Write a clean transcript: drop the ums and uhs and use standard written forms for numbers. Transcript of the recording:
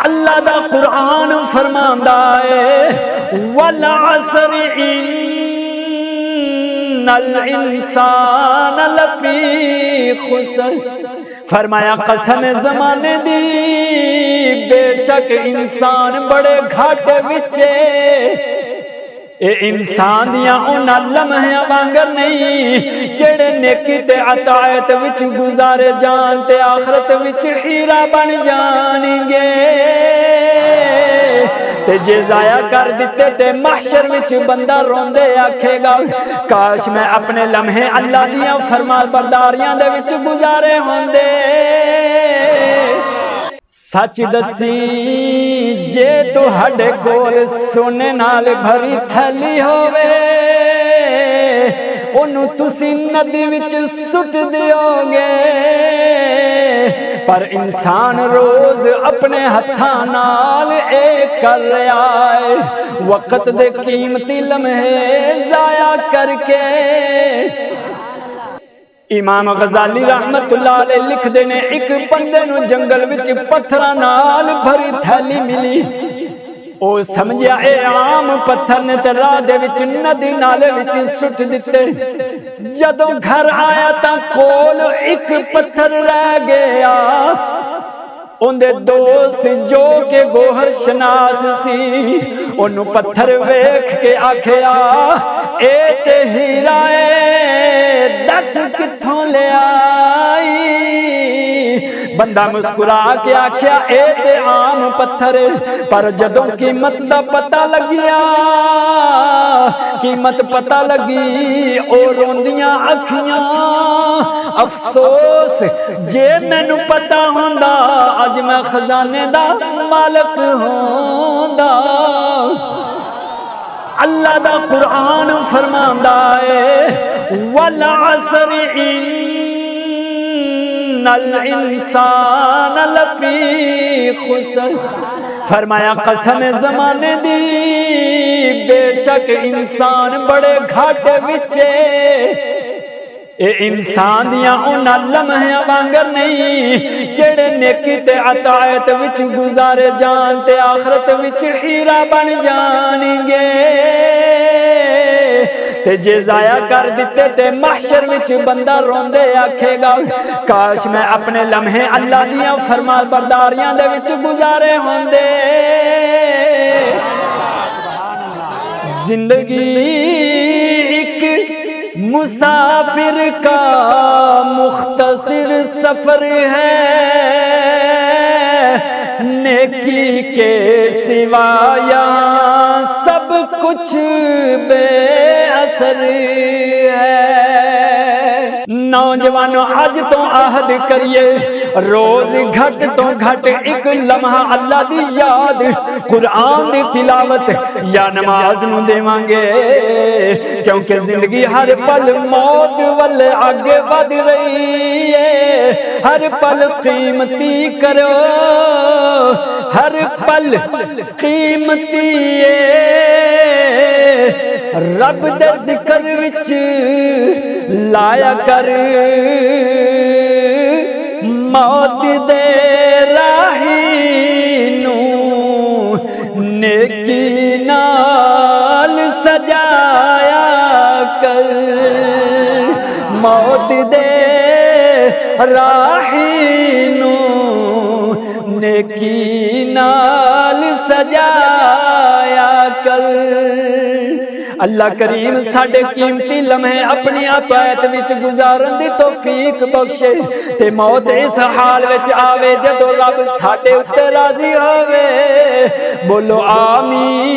اللہ دا قرآن فرماندا ہے والعصر ان الانسان لفی خسر، فرمایا قسم زمانے دی بے شک انسان بڑے گھاٹے وچے، اے انسان دیاں انہاں لمحیاں وانگر نہیں جڑے نیکی تے عطایت وچ گزارے جان تے آخرت وچ ہیرا بن جان گے، تے جے ضائع کر دیتے تے محشر وچ بندہ روندے آکھے گا کاش میں اپنے لمحے اللہ دیاں فرما برداریاں دے وچ گزارے ہوندے۔ سچ دسی جے تہاڈے کول سونے نال بھری تھیلی ہووے اونوں تسی ندی وچ سٹ دیو گے، پر انسان روز اپنے ہتھاں نال اے کر رہا ہے، وقت دے قیمتی لمحے ضائع کر کے۔ امام غزالی رحمت اللہ علیہ لکھ دینے ایک بندے نو جنگل وچ پتھراں نال بھری تھیلی ملی، او سمجھیا اے عام پتھر نے تے راہ دے وچ ندی نالے وچ سٹ دتے، جدوں گھر آیا تاں کول ایک پتھر رہ گیا، اندے دوست جو کہ گوہر شناس سی انہوں پتھر ویکھ کے آکھیا اے تے ہیرا اے دس کتھوں لے آئی، بندہ مسکرا کے آکھیا اے تے عام پتھر، پر جدوں قیمت دا پتہ لگیا قیمت پتہ لگی او روندیاں اکھیاں، افسوس جے مینوں پتہ ہوندا اج میں خزانے دا مالک ہوندا۔ اللہ دا قرآن فرماندا ہے والعصر ان الانسان لفی خسر، فرمایا قسم زمانے دی بے شک انسان بڑے گھاٹے وچے، اے انسان دیاں انہاں لمحیاں وانگر نہیں جڑے نیکی تے عطایت وچ گزارے جان تے آخرت وچ ہیرا بن جان گے، تے جے ضائع کر دیتے تے محشر وچ بندہ روندے آکھے گا کاش میں اپنے لمحے اللہ دیاں فرما برداریاں دے وچ گزارے ہوندے۔ زندگی ایک مسافر کا مختصر سفر ہے، نیکی کے سوا یہاں سب کچھ بے اثر ہے۔ نوجوانوں آج تو عہد کریے روز گھٹ تو گھٹ ایک لمحہ اللہ دی یاد قرآن دی تلاوت یا نماز نو دیواں گے، کیونکہ زندگی ہر پل موت والے آگے بڑھ رہی ہے، ہر پل قیمتی کرو ہر پل قیمتی ہے، رب دے ذکر وچ لایا کر موت دے راہی نو نیکی نال سجایا کر، موت دے راہی نو نیکی نال سجایا کر۔ اللہ کریم ساڈے قیمتی لمحے اپنی عطایت وچ گزارن دی توفیق بخشے تے موت اس حال وچ آوے جدوں رب ساڈے اُتے راضی ہووے، بولو آمین۔